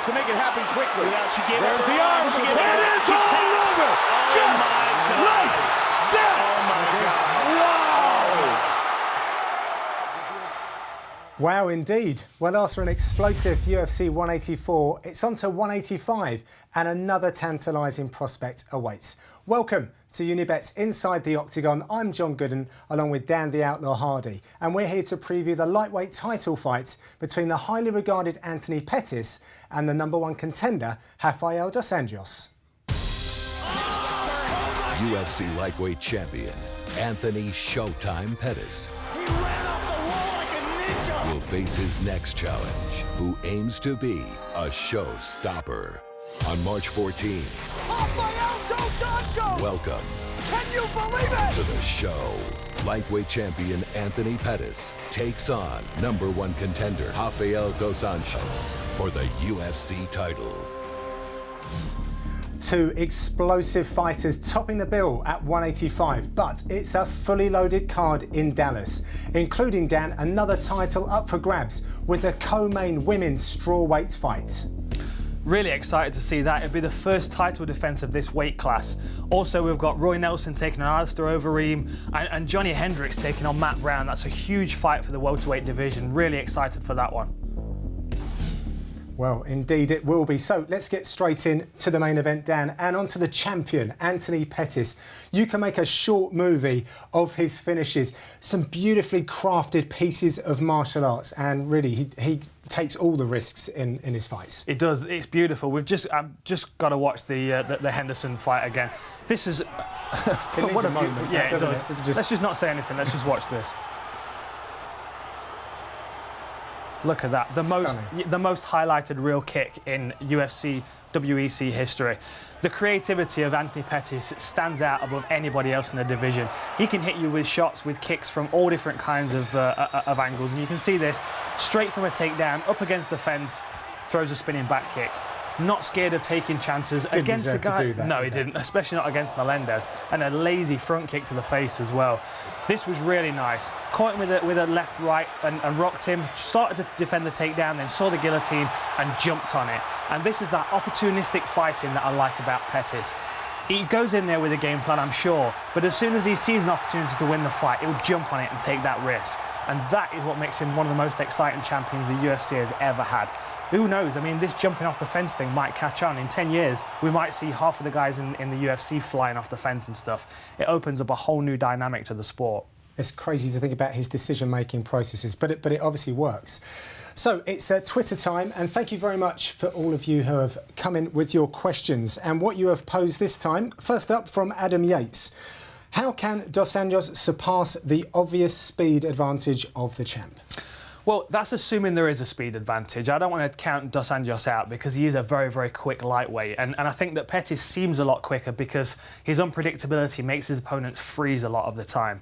wants to make it happen quickly. There's the arms. It is all over. Just like that. Oh, my God. Wow, indeed. Well, after an explosive UFC 184, it's on to 185 and another tantalising prospect awaits. Welcome to Unibet's Inside the Octagon. I'm John Gooden, along with Dan the Outlaw Hardy, and we're here to preview the lightweight title fight between the highly regarded Anthony Pettis and the #1 contender, Rafael dos Anjos. UFC lightweight champion, Anthony Showtime Pettis will face his next challenge, who aims to be a showstopper. On March 14, Rafael dos Anjos. welcome Can you believe it? to the show. Lightweight champion Anthony Pettis takes on #1 contender Rafael dos Anjos for the UFC title. Two explosive fighters topping the bill at 185, but it's a fully loaded card in Dallas, including, Dan, another title up for grabs with the co-main women's strawweight fight. Really excited to see that. It'll be the first title defence of this weight class. Also, we've got Roy Nelson taking on Alistair Overeem and Johnny Hendricks taking on Matt Brown. That's a huge fight for the welterweight division. Really excited for that one. Well, indeed it will be. So let's get straight in to the main event, Dan, and on to the champion, Anthony Pettis. You can make a short movie of his finishes. Some beautifully crafted pieces of martial arts, and really he takes all the risks in his fights. It does. It's beautiful. I've just got to watch the Henderson fight again. This is It needs a moment, yeah, it doesn't does. it? Let's just not say anything. Let's just watch this. Look at that. The most highlighted real kick in UFC WEC history. The creativity of Anthony Pettis stands out above anybody else in the division. He can hit you with shots, with kicks from all different kinds of angles, and you can see this straight from a takedown, up against the fence, throws a spinning back kick. Not scared of taking chances against the guy. To do that, no, he didn't, especially not against Melendez, and a lazy front kick to the face as well. This was really nice. Caught him with a left, right, and rocked him. Started to defend the takedown, then saw the guillotine and jumped on it. And this is that opportunistic fighting that I like about Pettis. He goes in there with a game plan, I'm sure, but as soon as he sees an opportunity to win the fight, he'll jump on it and take that risk. And that is what makes him one of the most exciting champions the UFC has ever had. Who knows? I mean, this jumping off the fence thing might catch on. In 10 years, we might see half of the guys in the UFC flying off the fence and stuff. It opens up a whole new dynamic to the sport. It's crazy to think about his decision-making processes, but it obviously works. So it's Twitter time, and thank you very much for all of you who have come in with your questions and what you have posed this time. First up from Adam Yates. How can Dos Anjos surpass the obvious speed advantage of the champ? Well, that's assuming there is a speed advantage. I don't want to count Dos Anjos out because he is a very, very quick lightweight. And I think that Pettis seems a lot quicker because his unpredictability makes his opponents freeze a lot of the time.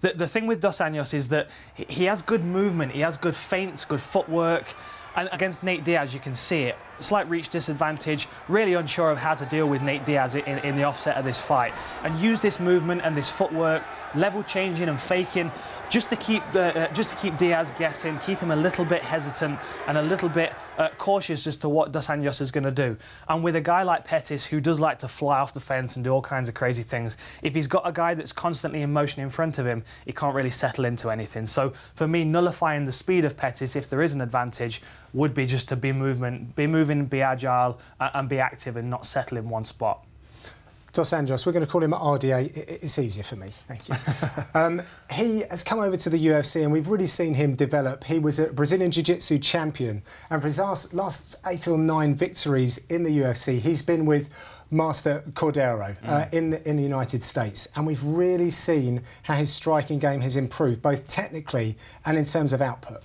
The thing with Dos Anjos is that he has good movement, he has good feints, good footwork. And against Nate Diaz, you can see it. Slight reach disadvantage, really unsure of how to deal with Nate Diaz in the offset of this fight. And use this movement and this footwork, level changing and faking, just to keep Diaz guessing, keep him a little bit hesitant and a little bit cautious as to what Dos Anjos is going to do. And with a guy like Pettis, who does like to fly off the fence and do all kinds of crazy things, if he's got a guy that's constantly in motion in front of him, he can't really settle into anything. So for me, nullifying the speed of Pettis, if there is an advantage, would be just to be moving, be agile, and be active and not settle in one spot. Dos Anjos, we're going to call him RDA. It's easier for me, thank you. He has come over to the UFC and we've really seen him develop. He was a Brazilian Jiu-Jitsu champion, and for his last 8 or 9 victories in the UFC, he's been with Master Cordero in the United States, and we've really seen how his striking game has improved, both technically and in terms of output.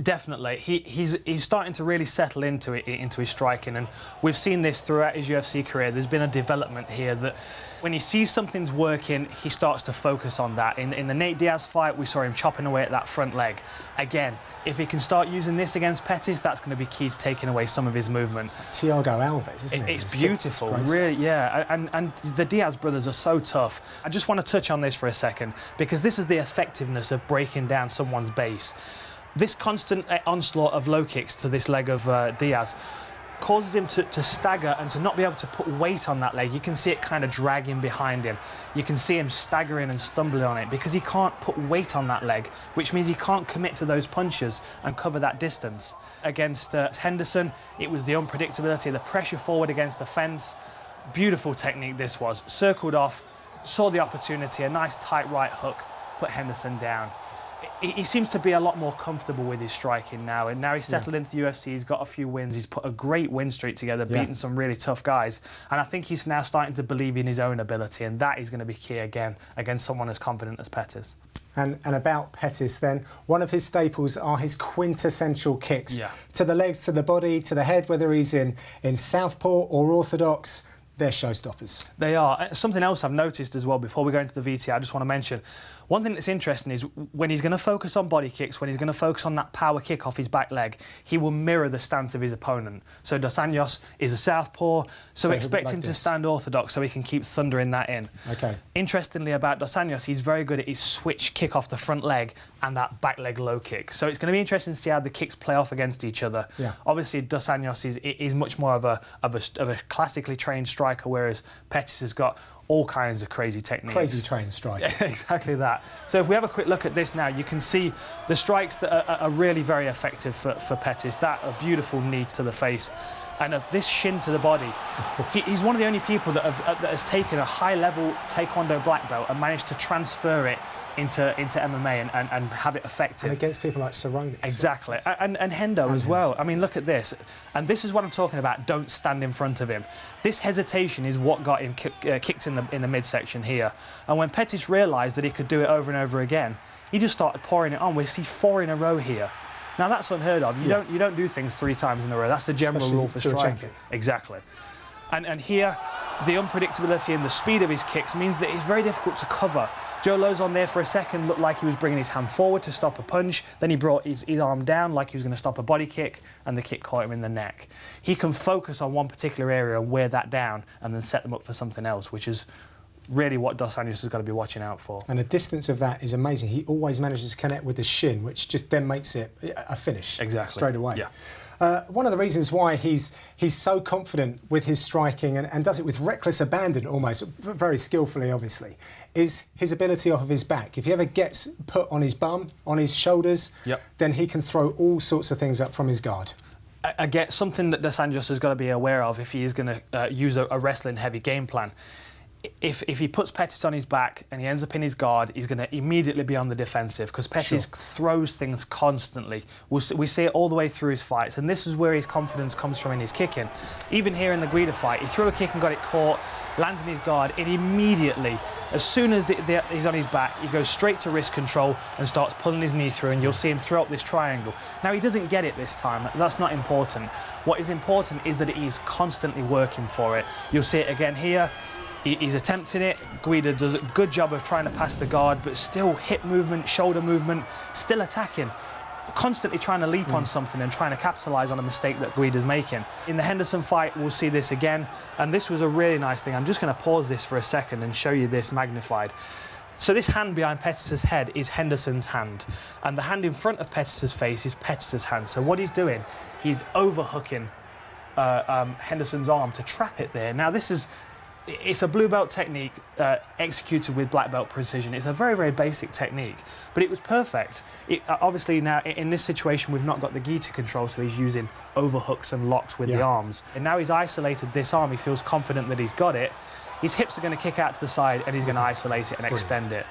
Definitely. He's starting to really settle into his striking, and we've seen this throughout his UFC career. There's been a development here that when he sees something's working, he starts to focus on that. In the Nate Diaz fight, we saw him chopping away at that front leg. Again, if he can start using this against Pettis, that's going to be key to taking away some of his movements. Thiago Alves, isn't it? It's beautiful, really, yeah. And the Diaz brothers are so tough. I just want to touch on this for a second, because this is the effectiveness of breaking down someone's base. This constant onslaught of low kicks to this leg of Diaz, causes him to stagger and to not be able to put weight on that leg. You can see it kind of dragging behind him. You can see him staggering and stumbling on it because he can't put weight on that leg, which means he can't commit to those punches and cover that distance. Against Henderson, it was the unpredictability, the pressure forward against the fence. Beautiful technique this was. Circled off, saw the opportunity, a nice tight right hook, put Henderson down. He seems to be a lot more comfortable with his striking now, and now he's settled into the UFC, he's got a few wins, he's put a great win streak together, beating some really tough guys, and I think he's now starting to believe in his own ability, and that is going to be key again against someone as confident as Pettis. And about Pettis then, one of his staples are his quintessential kicks. To the legs, to the body, to the head, whether he's in southpaw or orthodox. They're showstoppers. They are. Something else I've noticed as well, before we go into the VT, I just want to mention, one thing that's interesting is when he's going to focus on body kicks, when he's going to focus on that power kick off his back leg, he will mirror the stance of his opponent. So Dos Anjos is a southpaw, so expect him to stand orthodox so he can keep thundering that in. Okay. Interestingly about Dos Anjos, he's very good at his switch kick off the front leg and that back leg low kick. So it's going to be interesting to see how the kicks play off against each other. Obviously, Dos Anjos is much more of a classically trained striker, whereas Pettis has got all kinds of crazy techniques. Crazy trained striker. Exactly that. So if we have a quick look at this now, you can see the strikes that are really very effective for Pettis. That a beautiful knee to the face, and this shin to the body. He's one of the only people that has taken a high-level Taekwondo black belt and managed to transfer it into MMA and have it effective. And against people like Cerrone. Exactly. And Hendo as well. I mean, look at this. And this is what I'm talking about. Don't stand in front of him. This hesitation is what got him kicked in the midsection here. And when Pettis realised that he could do it over and over again, he just started pouring it on. We see 4 in a row here. Now, that's unheard of. You don't do things 3 times in a row. That's the general rule for striking. Exactly. And here, the unpredictability and the speed of his kicks means that it's very difficult to cover. Joe Lozon there for a second looked like he was bringing his hand forward to stop a punch, then he brought his arm down like he was going to stop a body kick, and the kick caught him in the neck. He can focus on one particular area and wear that down and then set them up for something else, which is really what Dos Anjos has got to be watching out for. And the distance of that is amazing. He always manages to connect with the shin, which just then makes it a finish straight away. One of the reasons why he's so confident with his striking and does it with reckless abandon almost, very skillfully obviously, is his ability off of his back. If he ever gets put on his bum, on his shoulders, then he can throw all sorts of things up from his guard. Again, something that Dos Anjos has got to be aware of if he is going to use a wrestling-heavy game plan. If he puts Pettis on his back and he ends up in his guard, he's going to immediately be on the defensive because Pettis throws things constantly. We see it all the way through his fights, and this is where his confidence comes from in his kicking. Even here in the Guida fight, he threw a kick and got it caught, lands in his guard, and immediately, as soon as he's on his back, he goes straight to wrist control and starts pulling his knee through, and you'll see him throw up this triangle. Now, he doesn't get it this time. That's not important. What is important is that he's constantly working for it. You'll see it again here. He's attempting it. Guida does a good job of trying to pass the guard, but still hip movement, shoulder movement, still attacking. Constantly trying to leap on something and trying to capitalise on a mistake that Guida's making. In the Henderson fight, we'll see this again, and this was a really nice thing. I'm just going to pause this for a second and show you this magnified. So this hand behind Pettis' head is Henderson's hand, and the hand in front of Pettis' face is Pettis' hand. So what he's doing, he's overhooking Henderson's arm to trap it there. Now it's a blue belt technique executed with black belt precision. It's a very, very basic technique, but it was perfect. Obviously now in this situation we've not got the gi to control, so he's using overhooks and locks with the arms. And now he's isolated this arm, he feels confident that he's got it. His hips are going to kick out to the side and he's going to isolate it and extend it.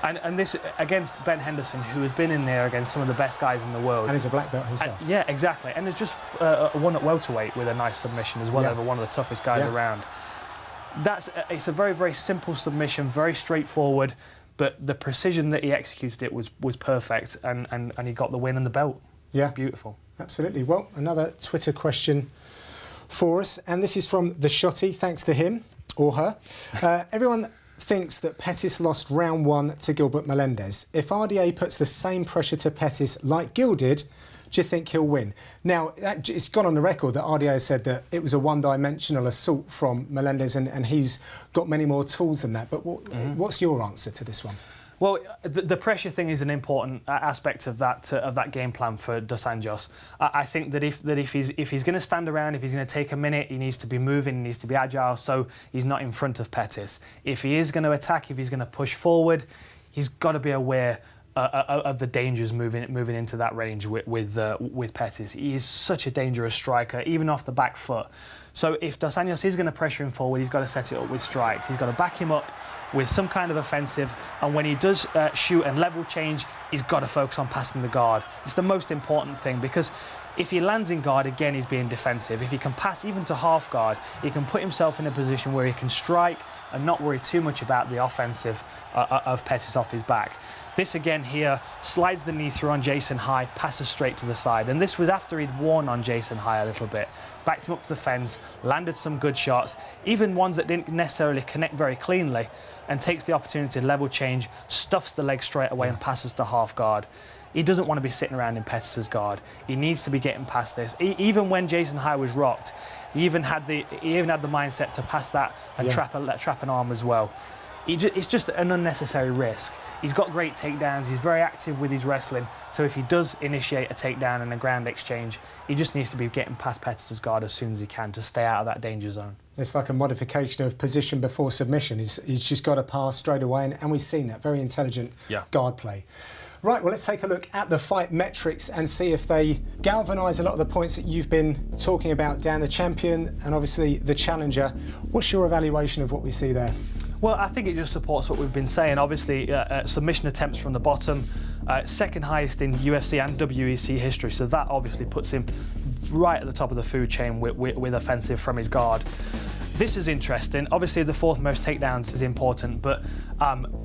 And this against Ben Henderson, who has been in there against some of the best guys in the world. And he's a black belt himself. Yeah, exactly. And there's just won at welterweight with a nice submission as well over one of the toughest guys around. It's a very, very simple submission, very straightforward, but the precision that he executed it was perfect, and he got the win and the belt. Yeah. Beautiful. Absolutely. Well, another Twitter question for us, and this is from The Shotty, thanks to him, or her. Everyone thinks that Pettis lost round 1 to Gilbert Melendez. If RDA puts the same pressure to Pettis like Gil did, do you think he'll win? Now, it's gone on the record that RDA said that it was a one-dimensional assault from Melendez and he's got many more tools than that. But what's your answer to this one? Well, the pressure thing is an important aspect of that game plan for Dos Anjos. I think that if he's going to stand around, if he's going to take a minute, he needs to be moving, he needs to be agile, so he's not in front of Pettis. If he is going to attack, if he's going to push forward, he's got to be aware of the dangers moving into that range with Pettis. He is such a dangerous striker, even off the back foot. So if Dos Anjos is going to pressure him forward, he's got to set it up with strikes. He's got to back him up with some kind of offensive, and when he does shoot and level change, he's got to focus on passing the guard. It's the most important thing, because if he lands in guard, again, he's being defensive. If he can pass even to half guard, he can put himself in a position where he can strike and not worry too much about the offensive of Pettis off his back. This again here slides the knee through on Jason High, passes straight to the side, and this was after he'd worn on Jason High a little bit. Backed him up to the fence, landed some good shots, even ones that didn't necessarily connect very cleanly, and takes the opportunity to level change, stuffs the leg straight away and passes to half guard. He doesn't want to be sitting around in Pettis' guard. He needs to be getting past this. Even when Jason High was rocked, he even had the mindset to pass that and trap an arm as well. It's just an unnecessary risk. He's got great takedowns, he's very active with his wrestling, so if he does initiate a takedown and a ground exchange, he just needs to be getting past Pettis' guard as soon as he can to stay out of that danger zone. It's like a modification of position before submission. He's just got to pass straight away, and we've seen that. Very intelligent guard play. Right, well, let's take a look at the fight metrics and see if they galvanise a lot of the points that you've been talking about, Dan, the champion and obviously the challenger. What's your evaluation of what we see there? Well, I think it just supports what we've been saying. Obviously, submission attempts from the bottom, second highest in UFC and WEC history, so that obviously puts him right at the top of the food chain with offensive from his guard. This is interesting. Obviously, the fourth most takedowns is important, but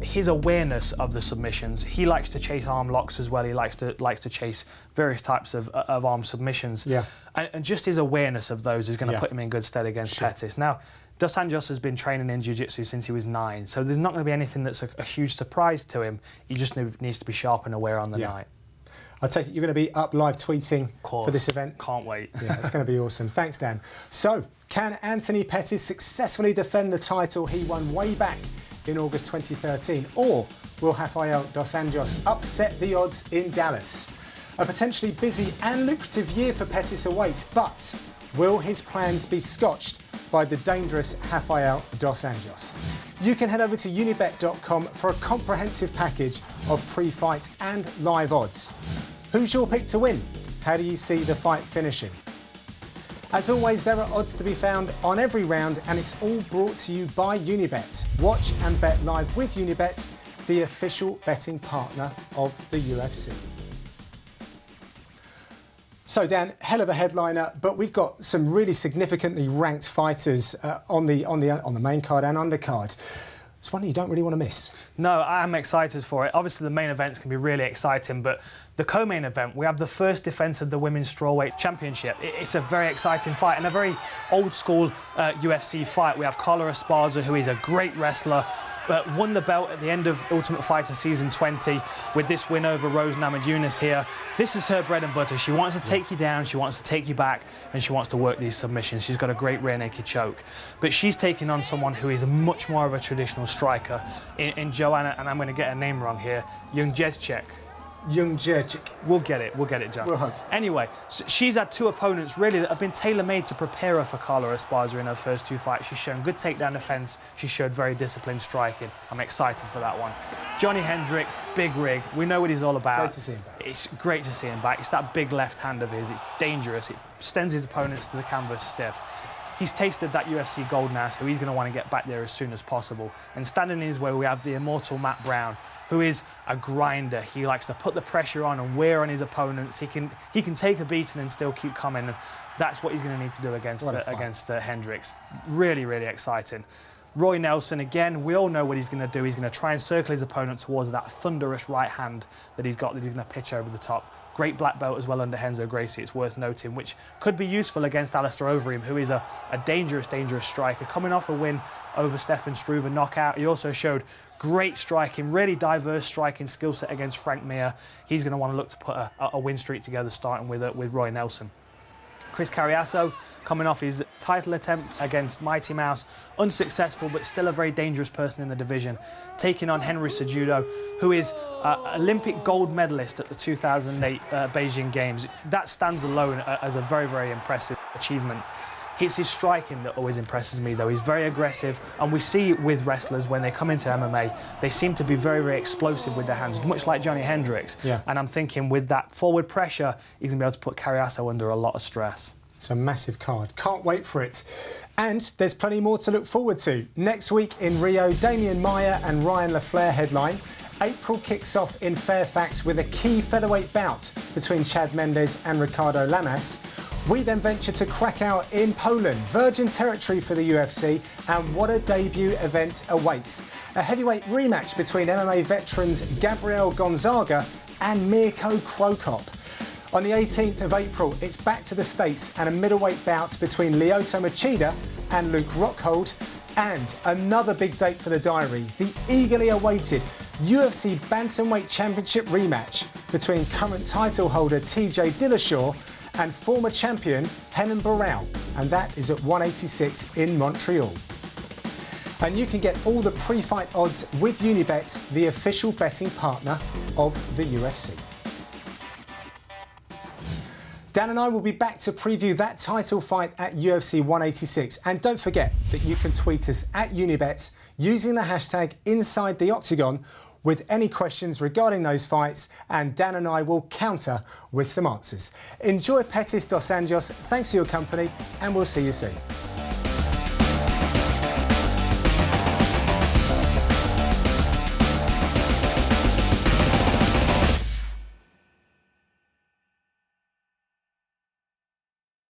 his awareness of the submissions. He likes to chase arm locks as well. He likes to chase various types of arm submissions. Yeah. And just his awareness of those is going to put him in good stead against Pettis. Now, Dos Anjos has been training in jiu-jitsu since he was 9, so there's not going to be anything that's a huge surprise to him. He just needs to be sharp and aware on the night. I take it you're going to be up live tweeting for this event? Can't wait. Yeah, it's going to be awesome. Thanks, Dan. So, can Anthony Pettis successfully defend the title he won way back in August 2013? Or will Rafael dos Anjos upset the odds in Dallas? A potentially busy and lucrative year for Pettis awaits, but will his plans be scotched by the dangerous Rafael dos Anjos? You can head over to unibet.com for a comprehensive package of pre-fight and live odds. Who's your pick to win? How do you see the fight finishing? As always, there are odds to be found on every round, and it's all brought to you by Unibet. Watch and bet live with Unibet, the official betting partner of the UFC. So Dan, hell of a headliner, but we've got some really significantly ranked fighters on the main card and undercard. It's one you don't really want to miss. No, I'm excited for it. Obviously, the main events can be really exciting, but the co-main event, we have the first defence of the Women's Strawweight Championship. It's a very exciting fight and a very old-school UFC fight. We have Carla Esparza, who is a great wrestler, won the belt at the end of Ultimate Fighter Season 20 with this win over Rose Namajunas here. This is her bread and butter. She wants to take you down, she wants to take you back, and she wants to work these submissions. She's got a great rear naked choke. But she's taking on someone who is much more of a traditional striker in Joanna, and I'm going to get her name wrong here, Jędrzejczyk. Jędrzejczyk. We'll get it, John. We'll hope. Anyway, so she's had two opponents really that have been tailor-made to prepare her for Carla Esparza in her first two fights. She's shown good takedown defence. She showed very disciplined striking. I'm excited for that one. Johnny Hendricks, big rig. We know what he's all about. Great to see him back. It's great to see him back. It's that big left hand of his. It's dangerous. It sends his opponents to the canvas stiff. He's tasted that UFC gold now, so he's going to want to get back there as soon as possible. And standing in his way, we have the immortal Matt Brown, who is a grinder. He likes to put the pressure on and wear on his opponents. He can take a beating and still keep coming. And that's what he's going to need to do against Hendricks. Really, really exciting. Roy Nelson, again, we all know what he's going to do. He's going to try and circle his opponent towards that thunderous right hand that he's got, that he's going to pitch over the top. Great black belt as well under Renzo Gracie, it's worth noting, which could be useful against Alistair Overeem, who is a dangerous, dangerous striker. Coming off a win over Stefan Struve knockout, he also showed great striking, really diverse striking skill set against Frank Mir. He's going to want to look to put a win streak together, starting with Roy Nelson. Chris Cariaso, coming off his title attempt against Mighty Mouse, unsuccessful but still a very dangerous person in the division, taking on Henry Cejudo, who is Olympic gold medalist at the 2008 Beijing Games. That stands alone as a very, very impressive achievement. It's his striking that always impresses me, though. He's very aggressive, and we see with wrestlers when they come into MMA, they seem to be very, very explosive with their hands, much like Johnny Hendricks. Yeah. And I'm thinking with that forward pressure, he's going to be able to put Cariaso under a lot of stress. It's a massive card. Can't wait for it. And there's plenty more to look forward to. Next week in Rio, Damian Maia and Ryan LaFleur headline. April kicks off in Fairfax with a key featherweight bout between Chad Mendes and Ricardo Lamas. We then venture to Krakow in Poland, virgin territory for the UFC, and what a debut event awaits. A heavyweight rematch between MMA veterans Gabriel Gonzaga and Mirko Krokop. On the 18th of April, it's back to the States and a middleweight bout between Lyoto Machida and Luke Rockhold. And another big date for the diary, the eagerly awaited UFC Bantamweight Championship rematch between current title holder TJ Dillashaw and former champion Renan Barão, and that is at 186 in Montreal. And you can get all the pre-fight odds with Unibet, the official betting partner of the UFC. Dan and I will be back to preview that title fight at UFC 186. And don't forget that you can tweet us at Unibet using the hashtag InsideTheOctagon with any questions regarding those fights, and Dan and I will counter with some answers. Enjoy Pettis dos Anjos, thanks for your company, and we'll see you soon.